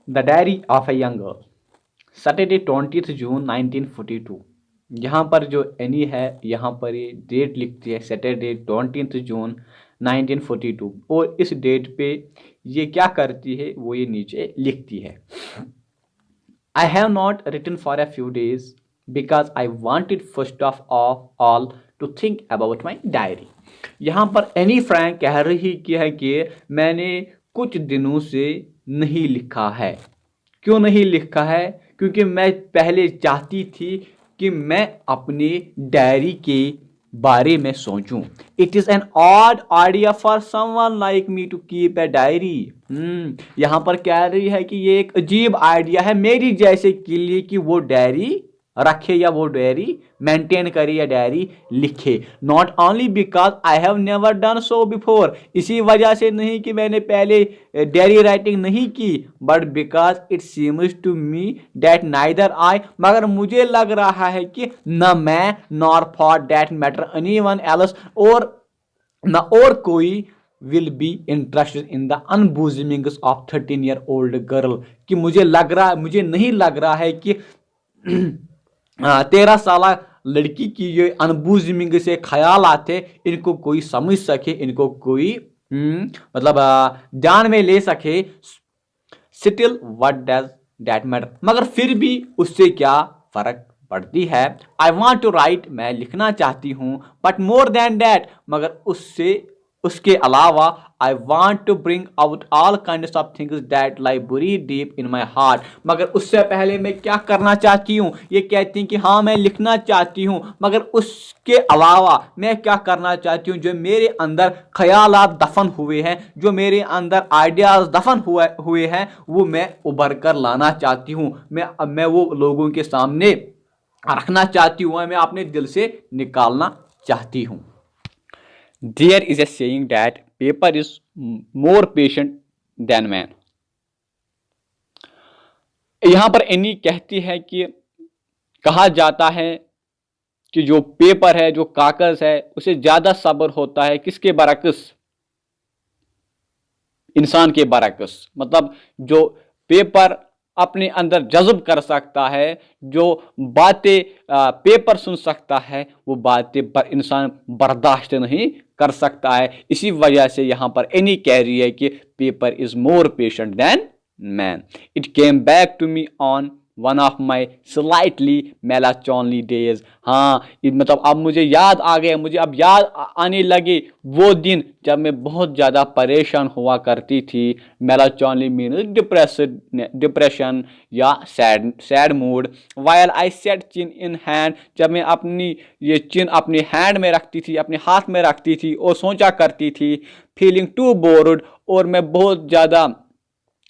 The diary of a young girl, Saturday 20 जून 1942। यहाँ पर जो एनी है यहाँ पर ये डेट लिखती है सैटरडे 20 जून 1942, और इस डेट पे ये क्या करती है वो ये नीचे लिखती है। I have not written for a few days because I wanted first of all to think about my diary। यहाँ पर एनी फ्रैंक कह रही है कि मैंने कुछ दिनों से नहीं लिखा है। क्यों नहीं लिखा है? क्योंकि मैं पहले चाहती थी कि मैं अपनी डायरी के बारे में सोचूं। It is an odd idea for someone like me to keep a diary. यहाँ पर कह रही है कि ये एक अजीब आइडिया है मेरी जैसे के लिए कि वो डायरी रखे या वो डायरी मेंटेन करे या डायरी लिखे। Not only because I have never done so before, इसी वजह से नहीं कि मैंने पहले डायरी राइटिंग नहीं की, but because it seems to me that neither I, मगर मुझे लग रहा है कि न मैं nor for that matter anyone else, और न और कोई will be interested in the unbosomings of 13-year-old girl, कि मुझे नहीं लग रहा है कि 13 साल लड़की की जो अनबूजमिंग से ख्याल आते इनको कोई समझ सके, इनको कोई मतलब ध्यान में ले सके। Still what does that matter, मगर फिर भी उससे क्या फर्क पड़ती है। आई वॉन्ट टू राइट, मैं लिखना चाहती हूँ, बट मोर देन दैट, मगर उसके अलावा I want to bring out all kinds of things that lie buried deep in my heart, मगर उससे पहले मैं क्या करना चाहती हूँ, ये कहती हैं कि हाँ मैं लिखना चाहती हूँ, मगर उसके अलावा मैं क्या करना चाहती हूँ, जो मेरे अंदर ख्यालात दफन हुए हैं, जो मेरे अंदर आइडियाज दफन हुए हैं, वो मैं उभर कर लाना चाहती हूँ। मैं वो लोगों के सामने रखना चाहती हूँ, मैं अपने दिल से निकालना चाहती हूँ। There is a saying that paper is more patient than man। यहाँ पर एनी कहती है कि कहा जाता है कि जो पेपर है, जो कागज है, उसे ज्यादा सब्र होता है किसके बरक्स? इंसान के बरक्स। मतलब जो पेपर अपने अंदर जज्ब कर सकता है, जो बातें पेपर सुन सकता है, वो बातें इंसान बर्दाश्त नहीं कर सकता है। इसी वजह से यहाँ पर एनी कह रही है कि paper is more patient than man. It came back to me on one of my slightly melancholy days. हाँ, मतलब अब मुझे याद आ गया, मुझे अब याद आने लगे वो दिन जब मैं बहुत ज़्यादा परेशान हुआ करती थी। मेलाचोनली मीन डिप्रेशन या sad mood. While I set chin in hand, जब मैं अपनी ये चिन अपने हैंड में रखती थी, अपने हाथ में रखती थी और सोचा करती थी। फीलिंग टू बोर्ड, और मैं बहुत ज़्यादा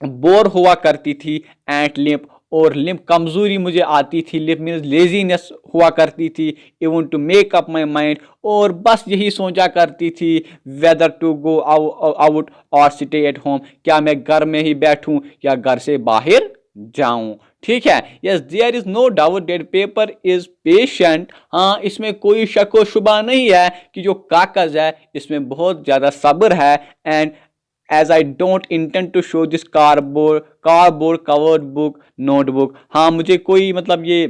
बोर हुआ करती थी। एंड लिम्प, और लिम्प कमजोरी मुझे आती थी। लिम्प मीन्स लेजीनेस हुआ करती थी। Even to make up my mind, और बस यही सोचा करती थी वेदर टू गो आउट और स्टे एट होम, क्या मैं घर में ही बैठूं या घर से बाहर जाऊं। ठीक है, yes there is no doubt that paper is patient. हाँ, इसमें कोई शक व शुबा नहीं है कि जो कागज है इसमें बहुत ज्यादा सब्र है। And as I don't intend to show this cardboard covered book notebook। हाँ, मुझे कोई मतलब ये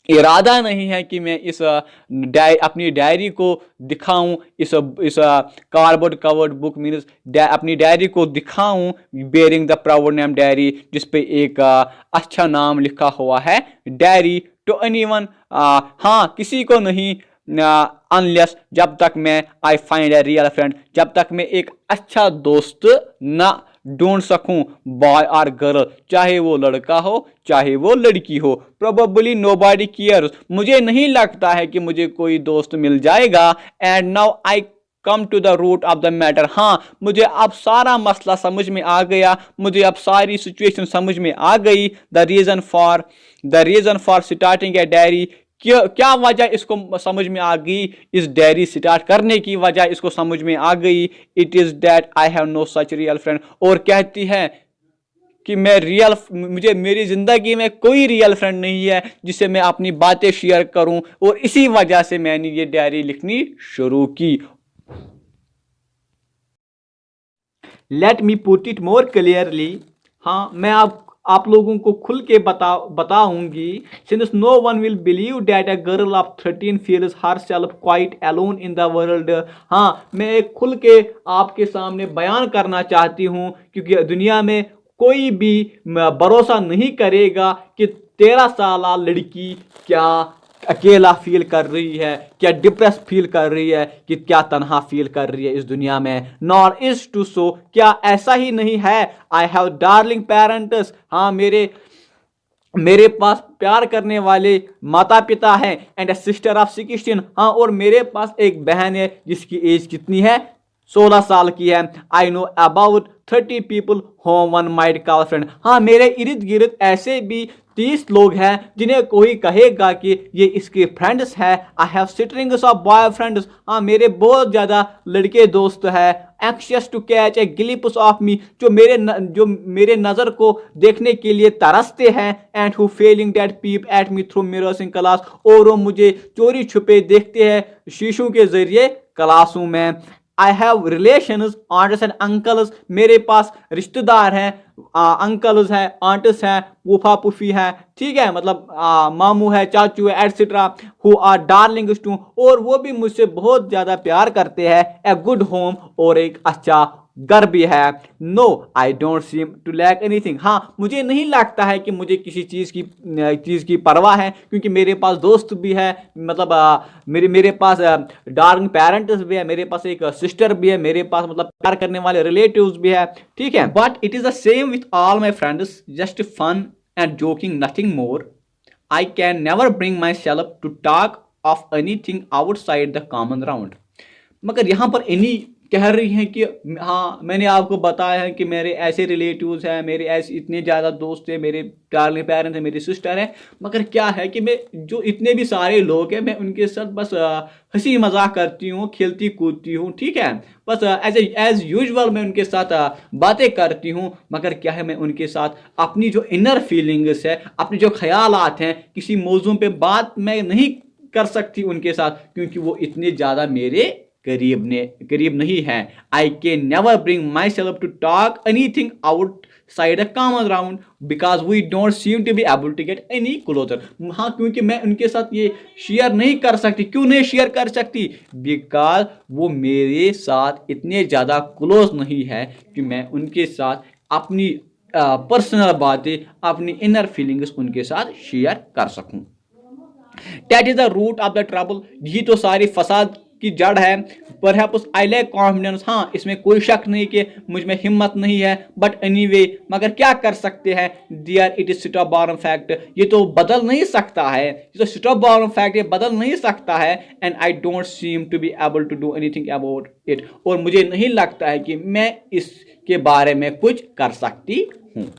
इरादा नहीं है कि मैं इस अपनी डायरी को दिखाऊं, इस कार्डबोर्ड कवर्ड बुक मीन्स अपनी डायरी को दिखाऊं, bearing the proud name diary, जिस पे एक अच्छा नाम लिखा हुआ है डायरी, टू एनीवन, हाँ किसी को नहीं, अनलेस जब तक मैं I find a real friend, जब तक मैं एक अच्छा दोस्त ना ढूंढ सकूं, बॉय और गर्ल, चाहे वो लड़का हो चाहे वो लड़की हो। प्रोबेबली नोबॉडी केयर्स, मुझे नहीं लगता है कि मुझे कोई दोस्त मिल जाएगा। And now I come to the root of the matter. हाँ, मुझे अब सारा मसला समझ में आ गया, मुझे अब सारी सिचुएशन समझ में आ गई। The reason for starting a diary, क्या वजह इसको समझ में आ गई, इस डायरी स्टार्ट करने की वजह इसको समझ में आ गई। It is that I have no such real friend, और कहती है कि मुझे मेरी जिंदगी में कोई रियल फ्रेंड नहीं है जिससे मैं अपनी बातें शेयर करूं, और इसी वजह से मैंने ये डायरी लिखनी शुरू की। Let me put it more clearly, हाँ मैं आप लोगों को खुल के बताऊंगी। Since no one will believe that a girl of 13 feels herself quite alone in the world. हाँ, मैं एक खुल के आपके सामने बयान करना चाहती हूँ, क्योंकि दुनिया में कोई भी भरोसा नहीं करेगा कि 13 साल लड़की क्या अकेला फील कर रही है, क्या डिप्रेस फील कर रही है, कि क्या तनहा फील कर रही है इस दुनिया में। नॉर इज टू सो, क्या ऐसा ही नहीं है। आई हैव डार्लिंग पेरेंट्स, हाँ मेरे पास प्यार करने वाले माता पिता हैं। एंड अ सिस्टर ऑफ 16, हाँ और मेरे पास एक बहन है जिसकी एज कितनी है, 16 साल की है। I know about 30 people home one might call friend, हाँ मेरे इर्द गिर्द ऐसे भी 30 लोग हैं जिन्हें कोई कहेगा कि ये इसके फ्रेंड्स हैं। I have strings of boy friends, हाँ मेरे बहुत ज़्यादा लड़के दोस्त हैं। Anxious to catch a glimpse of me, जो मेरे नज़र को देखने के लिए तरसते हैं। And who failing that peep at me through mirrors in class, और वो मुझे चोरी छुपे देखते हैं शीशों के जरिए क्लासों में। I have relations aunts and uncles, मेरे पास रिश्तेदार हैं, अंकल्स हैं, आंट्स हैं, फूफा फूफी हैं, ठीक है, मतलब मामू है, चाचू है, etcetera. Who are darlings too, और वो भी मुझसे बहुत ज़्यादा प्यार करते हैं। ए गुड होम, और एक अच्छा घर भी है। No I don't seem to lack anything, हाँ मुझे नहीं लगता है कि मुझे किसी चीज़ की परवाह है, क्योंकि मेरे पास दोस्त भी है, मतलब मेरे पास डार्लिंग पेरेंट्स भी है, मेरे पास एक सिस्टर भी है, मेरे पास मतलब प्यार करने वाले रिलेटिव्स भी है, ठीक है। But it is the same with all my friends, just fun and joking, nothing more. I can never bring myself to talk of anything outside the common round. मगर यहाँ पर एनी कह रही हैं कि हाँ मैंने आपको बताया है कि मेरे ऐसे रिलेटिव्स हैं, मेरे ऐसे इतने ज़्यादा दोस्त हैं, मेरे डार्लिंग पेरेंट्स हैं, मेरी सिस्टर हैं। मगर क्या है कि मैं जो इतने भी सारे लोग हैं, मैं उनके साथ बस हंसी मजाक करती हूँ, खेलती कूदती हूँ, ठीक है, बस एज यूजुअल मैं उनके साथ बातें करती हूँ। मगर क्या है, मैं उनके साथ अपनी जो इनर फीलिंग्स है, अपने जो ख्यालात हैं, किसी मौजू पे बात मैं नहीं कर सकती उनके साथ, क्योंकि वो इतने ज़्यादा मेरे करीब नहीं है। I can never bring myself to talk anything outside a common round because we don't seem to be able to get any closer. हाँ, क्योंकि मैं उनके साथ ये शेयर नहीं कर सकती। क्यों नहीं शेयर कर सकती? बिकॉज वो मेरे साथ इतने ज़्यादा क्लोज नहीं है कि मैं उनके साथ अपनी पर्सनल बातें, अपनी इनर फीलिंग्स उनके साथ शेयर कर सकूं। That is the root of the trouble, यही तो सारी फसाद की जड़ है। Perhaps I lack confidence, हाँ इसमें कोई शक नहीं कि मुझ में हिम्मत नहीं है। But anyway, मगर क्या कर सकते हैं। Dear, it is stubborn fact, ये तो बदल नहीं सकता है, ये तो stubborn fact, ये बदल नहीं सकता है। And I don't seem to be able to do anything about it, और मुझे नहीं लगता है कि मैं इसके बारे में कुछ कर सकती हूँ।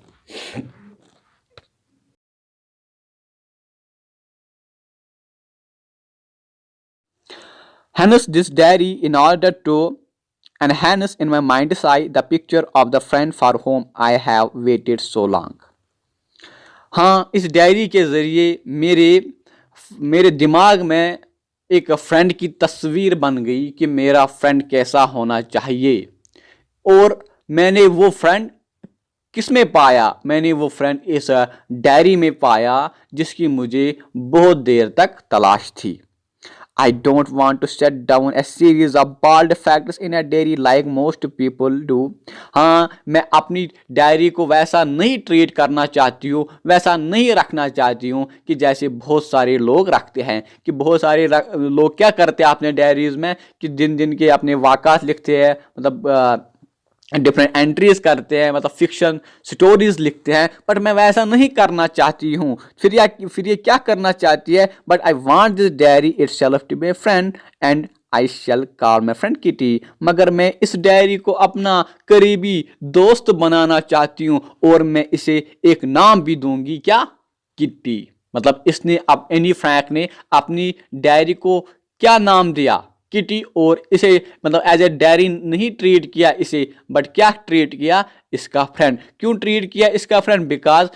Hence this diary in order to enhance in my mind's eye the picture of the friend for whom I have waited so long। हाँ, इस डायरी के ज़रिए मेरे दिमाग में एक फ्रेंड की तस्वीर बन गई कि मेरा फ्रेंड कैसा होना चाहिए। और मैंने वो फ्रेंड किस में पाया? मैंने वो फ्रेंड इस डायरी में पाया जिसकी मुझे बहुत देर तक तलाश थी। I don't want to set down a series of bald facts in a diary like most people do। हाँ, मैं अपनी डायरी को वैसा नहीं ट्रीट करना चाहती हूँ, वैसा नहीं रखना चाहती हूँ कि जैसे बहुत सारे लोग रखते हैं। कि बहुत सारे लोग क्या करते हैं अपने डायरीज में कि दिन के अपने वाक़ात लिखते हैं, मतलब डिफरेंट एंट्रीज करते हैं, मतलब फिक्शन स्टोरीज लिखते हैं। बट मैं वैसा नहीं करना चाहती हूँ। फिर ये क्या करना चाहती है? But I want this diary itself to be a friend and I shall call my friend Kitty. मगर मैं इस डायरी को अपना करीबी दोस्त बनाना चाहती हूँ, और मैं इसे एक नाम भी दूंगी, क्या? किटी। मतलब इसने अब एनी फ्रैंक ने अपनी डायरी को क्या नाम दिया? किटी। और इसे मतलब एज ए डायरी नहीं ट्रीट किया इसे, बट क्या ट्रीट किया? इसका फ्रेंड। क्यों ट्रीट किया इसका फ्रेंड? बिकॉज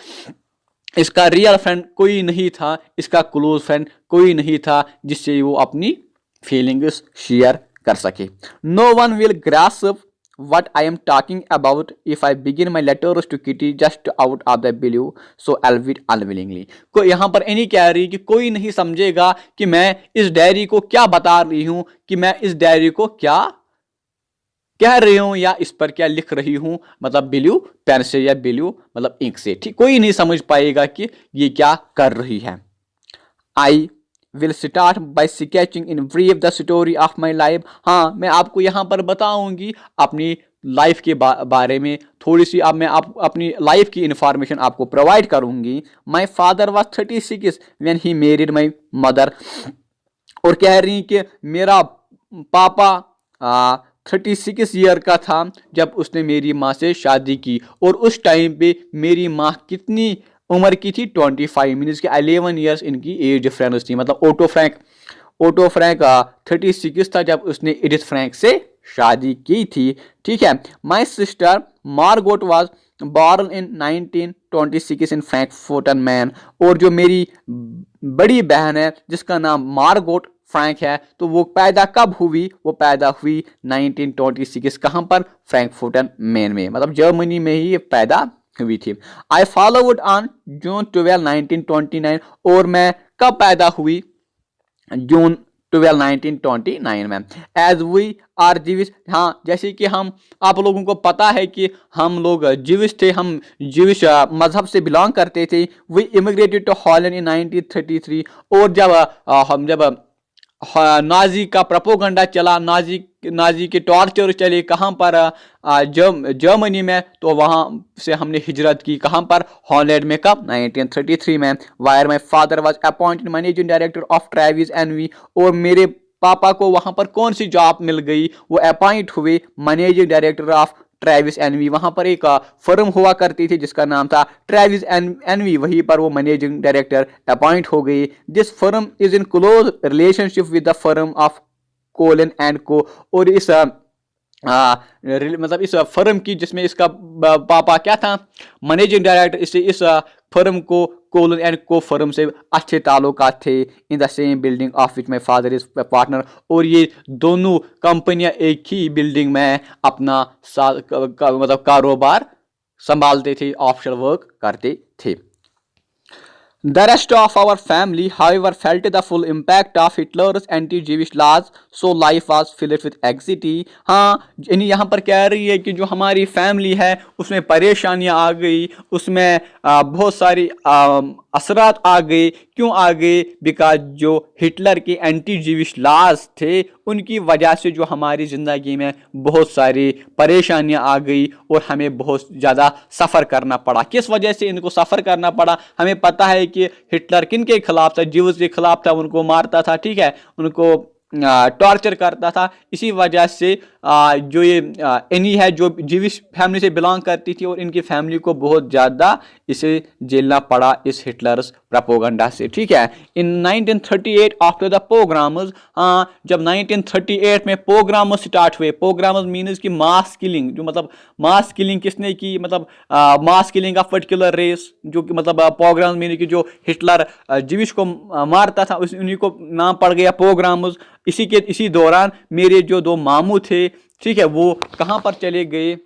इसका रियल फ्रेंड कोई नहीं था, इसका क्लोज फ्रेंड कोई नहीं था जिससे वो अपनी फीलिंग्स शेयर कर सके। No one will grasp what I am talking about if I begin my letters to Kitty just out of the blue, so albeit unwillingly. को यहाँ पर एनी कह रही कि कोई नहीं समझेगा कि मैं इस डायरी को क्या बता रही हूँ, कि मैं इस डायरी को क्या कह रही हूँ या इस पर क्या लिख रही हूँ, मतलब ब्लू पेन से या ब्लू मतलब इंक से, ठीक, कोई नहीं समझ पाएगा कि ये क्या कर रही है. I will start by sketching in brief the story of my life. हाँ, मैं आपको यहाँ पर बताऊंगी अपनी लाइफ के बारे में थोड़ी सी. अब मैं अपनी लाइफ की इंफॉर्मेशन आपको प्रोवाइड करूंगी. My father was 36 when he married my mother. और कह रही कि मेरा पापा 36 ईयर का था जब उसने मेरी माँ से शादी की. और उस टाइम पे मेरी माँ कितनी उम्र की थी? 25, मीन्स कि 11 ईयर्स इनकी एज डिफरेंस थी. मतलब ओटो फ्रैंक 36 था जब उसने एडिथ फ्रैंक से शादी की थी. ठीक है. My sister Margot was born in 1926 in Frankfurt man. और जो मेरी बड़ी बहन है जिसका नाम मार्गोट फ्रैंक है, तो वो पैदा कब हुई? वो पैदा हुई 1926. कहाँ पर? फ्रैंकफर्ट मैन में, मतलब जर्मनी में ही ये पैदा हुई थी. आई फॉलोवर्ड ऑन जून 12, 1929. और मैं कब पैदा हुई? जून 12, 1929 में. As we are Jewish. हाँ, जैसे कि हम, आप लोगों को पता है कि हम लोग जिविश थे, हम जिविश मजहब से बिलोंग करते थे. वी इमिग्रेटेड टू हॉलैंड इन 1933. और जब नाजी का प्रोपोगंडा चला, नाजी के टॉर्चर चले, कहाँ पर? जर्मनी में. तो वहाँ से हमने हिजरत की. कहाँ पर? हॉलैंड में. कब? 1933 में. Where my father was appointed managing director of Travies NV. और मेरे पापा को वहाँ पर कौन सी जॉब मिल गई? वो अपॉइंट हुए managing director of Travies NV. वहां पर एक फर्म हुआ करती थी जिसका नाम था ट्रेविस एनवी. वहीं पर वो मैनेजिंग डायरेक्टर अपॉइंट हो गई. This firm is in close relationship with the firm of colon and को. और इस मतलब इस फर्म की, जिसमें इसका पापा क्या था? Managing director. इससे इस फर्म को कोलन एंड को फर्म से अच्छे ताल्लुकात थे. In the same building of which my father is partner. और ये दोनों कंपनियां एक ही बिल्डिंग में अपना मतलब कारोबार संभालते थे, ऑफशोर वर्क करते थे. The rest of our family, however, felt the full impact of Hitler's anti-Jewish laws, so life was filled with anxiety. हाँ, यहाँ पर कह रही है कि जो हमारी फैमिली है उसमें परेशानियाँ आ गई, उसमें बहुत सारी असरात आ गए. क्यों आ गए? बिकॉज जो हिटलर के एंटी जीविश लॉज थे उनकी वजह से जो हमारी ज़िंदगी में बहुत सारी परेशानियां आ गई और हमें बहुत ज़्यादा सफ़र करना पड़ा. किस वजह से इनको सफ़र करना पड़ा? हमें पता है कि हिटलर किन के खिलाफ था? जीव्स के खिलाफ था. उनको मारता था, ठीक है, उनको टॉर्चर करता था. इसी वजह से जो ये एनी है जो जीविश फैमिली से बिलोंग करती थी और इनकी फैमिली को बहुत ज़्यादा इसे झेलना पड़ा इस हिटलर्स प्रोपोगंडा से. ठीक है. इन 1938 आफ्टर द पोग्राम्स, जब 1938 में पोग्राम्स स्टार्ट हुए. पोग्राम्स मीन्स कि मास किलिंग. जो मतलब मास किलिंग किसने की? मतलब mass killing of particular race. जो कि मतलब पोग्राम्स मीन कि जो हिटलर जीविश को मारता था उन्हीं को नाम पड़ गया पोग्राम्स. इसी दौरान मेरे जो दो मामू थे, ठीक है, वो कहाँ पर चले गए?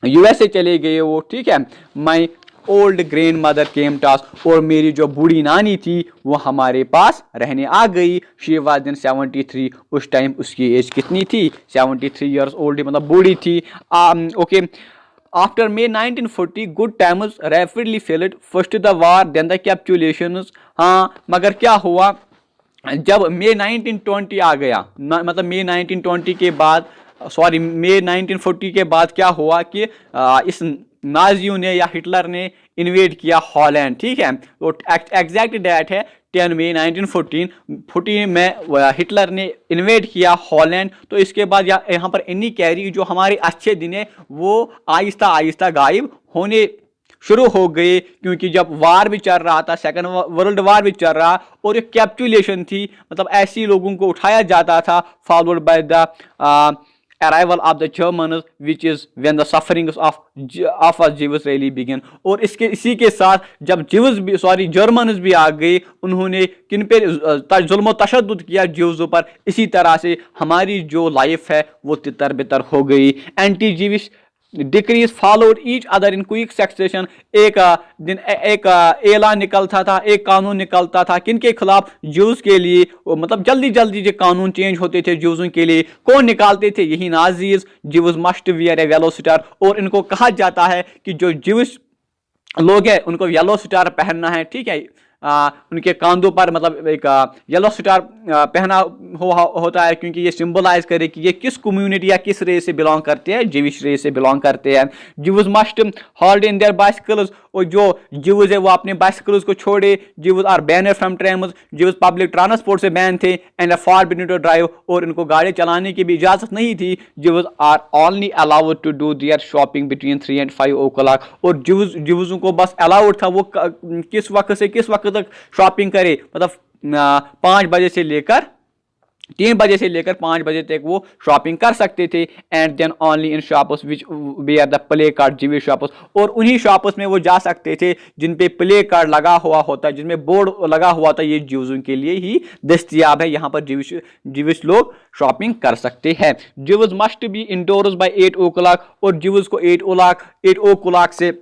यूएसए चले गए वो. ठीक है. My old grandmother came to us. और मेरी जो बूढ़ी नानी थी वो हमारे पास रहने आ गई. She was in 73. उस टाइम उसकी एज कितनी थी? 73 ईयर्स ओल्ड, मतलब बूढ़ी थी. Okay. After May 1940, good times rapidly faded. First the war, then the capitulations. हाँ, मगर क्या हुआ? जब मई 1920 आ गया, मतलब मई 1920 के बाद, सॉरी मई 1940 के बाद क्या हुआ कि इस नाजियों ने या हिटलर ने इन्वेड किया हॉलैंड. ठीक है. तो एग्जैक्ट डेट है 10 मई 1914 में हिटलर ने इन्वेड किया हॉलैंड. तो इसके बाद यहाँ पर इन्हीं कह रही जो हमारे अच्छे दिन है वो आहिस्ता आहिस्ता गायब होने शुरू हो गए. क्योंकि जब वार भी चल रहा था, सेकंड वर्ल्ड वार भी चल रहा, और एक कैप्चुलेशन थी, मतलब ऐसी लोगों को उठाया जाता था, followed by the arrival of the Germans, which is when the sufferings of us Jews really begin। और इसी के साथ जब जर्मन्स भी आ गए, उन्होंने किन पे जुल्म तशद्दुद किया ज्यूज़ों पर, इसी तरह से हमारी जो लाइफ है वो तितर बितर हो गई। Anti जीविश decrease followed each other in quick succession. एक दिन एक ऐलान निकलता था, एक कानून निकलता था, किनके खिलाफ? ज्यूज के लिए। मतलब जल्दी जल्दी जो कानून चेंज होते थे ज्यूजों के लिए। कौन निकालते थे? यही नाजीज। ज्यूज मस्ट वियर ए येलो स्टार। और इनको कहा जाता है कि जो ज्यूज लोग हैं उनको येलो स्टार पहनना है, ठीक है। उनके कांधों पर मतलब एक येलो स्टार पहना होता है, क्योंकि ये सिंबलाइज करे कि ये किस कम्युनिटी या किस रेस से बिलोंग करते हैं, ज्यूइश रेस से बिलोंग करते हैं। Jews must hold in their bicycles. और जो ज्यूज है वो अपने बाइसिकल्स को छोड़े। Jews are ban from trams. Jews public transport से बैन थे। And forbidden to drive. और इनको गाड़ी चलाने की भी इजाजत नहीं थी। Jews are only allowed to do their shopping between 3 and 5 o'clock। और ज्यूजों को बस अलाउड था वो किस वक्त से किस वक्त तक शॉपिंग करे, मतलब 5 बजे से लेकर 3 बजे से लेकर 5 बजे तक वो शॉपिंग कर सकते थे। And then only in shops which were the placard Jewish shops. और उन्हीं शॉप्स में वो जा सकते थे जिन पे प्ले कार्ड लगा हुआ होता है, जिनमें बोर्ड लगा हुआ था ये ज्यूजों के लिए ही दस्तयाब है, यहाँ पर ज्यूइश लोग शॉपिंग कर सकते हैं। Jews must be indoors by 8 o'clock। और ज्यूज को 8 o'clock से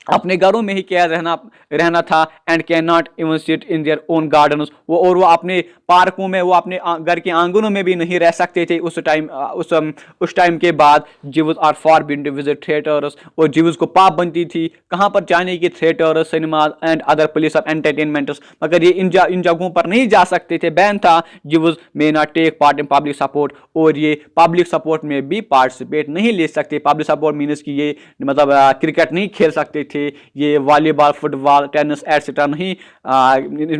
अपने घरों में ही क्या रहना था। And can not even sit in their own gardens. वो अपने पार्कों में, वो अपने घर के आंगनों में भी नहीं रह सकते थे उस टाइम के बाद। Jews are forbidden to visit theatres. और ज्यूज को पाप बनती थी कहाँ पर जाने की? Theatres, cinema and other place of entertainments. मगर ये इन जगहों पर नहीं जा सकते थे, बैन था। Jews may not take part in public sports. और ये पब्लिक सपोर्ट में भी पार्टिसिपेट नहीं ले सकते। पब्लिक सपोर्ट मीन्स कि ये मतलब क्रिकेट नहीं खेल सकते थे, ये वॉलीबॉल, फुटबॉल, टेनिस एटसेट्रा नहीं,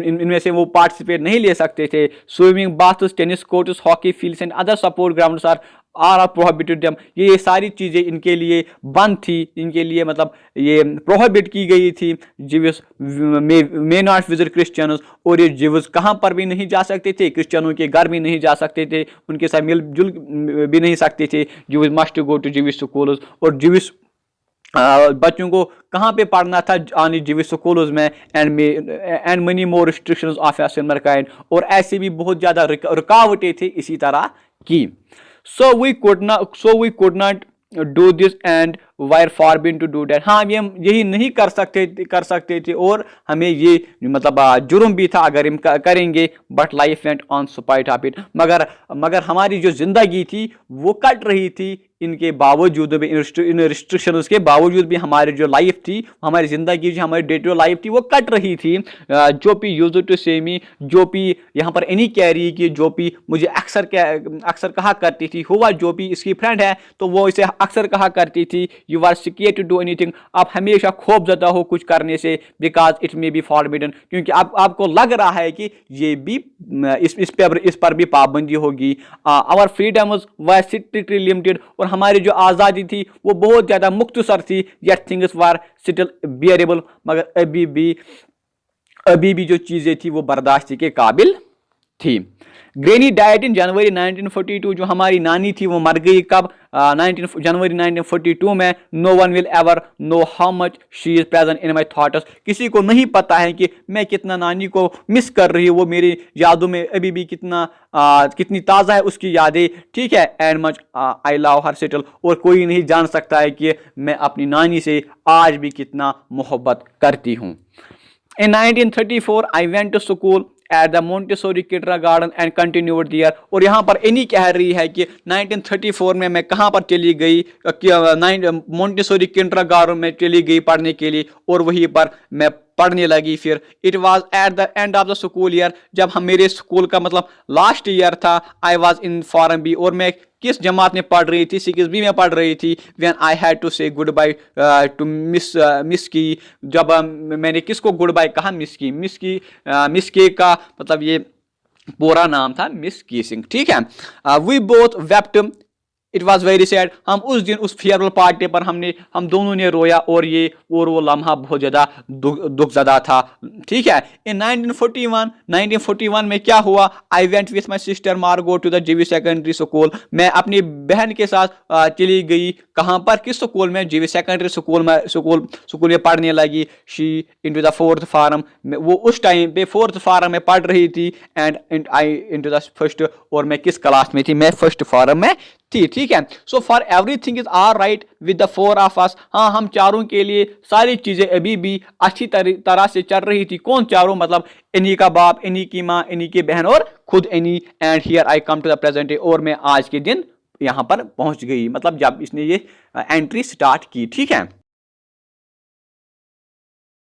इनमें से वो पार्टिसिपेट नहीं ले सकते थे। Swimming, baths, tennis courts, hockey fields and other sports grounds are prohibited them. ये सारी चीज़ें इनके लिए बंद थी, इनके लिए मतलब ये प्रोहिबिट की गई थी। Jews may not visit Christians. और ये ज्यूज कहाँ पर भी नहीं जा सकते थे? क्रिश्चियनों के घर भी नहीं जा सकते थे, उनके साथ मिलजुल भी नहीं सकते थे। Jews must go to Jewish schools. और ज्यूइश बच्चों को कहाँ पे पढ़ना था? आनी ज्यूइश स्कूल्स में। And many more restrictions of a similar kind. और ऐसी भी बहुत ज़्यादा रुकावटें थी इसी तरह की। So we could not do this and were forbidden to do that। हाँ, हम यही नहीं कर सकते थे और हमें ये मतलब जुर्म भी था अगर हम करेंगे। But life went on spite of it. मगर हमारी जो जिंदगी थी वो कट रही थी इनके बावजूद भी, इन रिस्ट्रिक्शंस के बावजूद भी हमारी जो लाइफ थी, हमारी ज़िंदगी जो हमारी डे टू लाइफ थी वो कट रही थी। जोपी यूज्ड टू से मी। जोपी यहाँ पर एनी कह रही है कि जोपी मुझे अक्सर कहा करती थी। हुआ जोपी इसकी फ्रेंड है तो वो इसे अक्सर कहा करती थी, you are scared to do anything. आप हमेशा खौफजदा हो कुछ करने से, because it may be forbidden. क्योंकि आपको लग रहा है कि ये भी इस पर भी पाबंदी होगी। Our freedoms were strictly limited. और हमारी जो आज़ादी थी वो बहुत ज़्यादा मुख्तसर थी। Yet things were still bearable. मगर अभी भी जो चीज़ें थी वो बर्दाश्त के काबिल थी। ग्रेनी डाइट इन जनवरी 1942। जो हमारी नानी थी वो मर गई कब? जनवरी 1942 में। No one will ever know how much she is present in my thoughts. किसी को नहीं पता है कि मैं कितना नानी को मिस कर रही हूँ, वो मेरी यादों में अभी भी कितनी ताज़ा है उसकी यादें, ठीक है। And much I love her settle. और कोई नहीं जान सकता है कि मैं अपनी नानी से आज भी कितना मोहब्बत करती हूँ। In 1934 I went to school at the Montessori kindergarten and continued there। और यहाँ पर एनी कह रही है कि 1934 में मैं कहाँ पर चली गई? मोंटेसोरी किंडरगार्टन में चली गई पढ़ने के लिए और वहीं पर मैं पढ़ने लगी। फिर it was at the end of the school year. जब हम मेरे स्कूल का मतलब लास्ट ईयर था। I was in form B. और मैं किस जमात में पढ़ रही थी? 6B में पढ़ रही थी। व्हेन आई हैड टू से गुड बाय टू मिस की। जब मैंने किसको गुड बाय कहा? मिस की का मतलब ये पूरा नाम था मिस की सिंह, ठीक है। We both wept it was very sad. हम उस दिन उस फेयरवेल पार्टी पर हम दोनों ने रोया और वो लम्हा बहुत ज़्यादा दुखज़दा था। ठीक है। इन 1941 में क्या हुआ, I went with my sister मार्गो टू द जीवी सेकेंडरी स्कूल। मैं अपनी बहन के साथ चली गई कहाँ पर, किस स्कूल में, जीवी सेकेंडरी स्कूल में पढ़ने लगी। She into the 4th forum, वो उस टाइम पे 4th फॉरम में पढ़ रही थी। And I into the first, और मैं किस क्लास में थी, मैं 1st फॉरम में थी। ठीक है। So for everything is all right with the 4 of us. हाँ, हम चारों के लिए सारी चीजें अभी भी अच्छी तरह से चल रही थी। कौन चारों, मतलब इन्हीं का बाप, इन्हीं की माँ, इन्हीं की बहन और खुद इन्हीं। And here I come to the present day, और मैं आज के दिन यहाँ पर पहुंच गई, मतलब जब इसने ये एंट्री स्टार्ट की। ठीक है।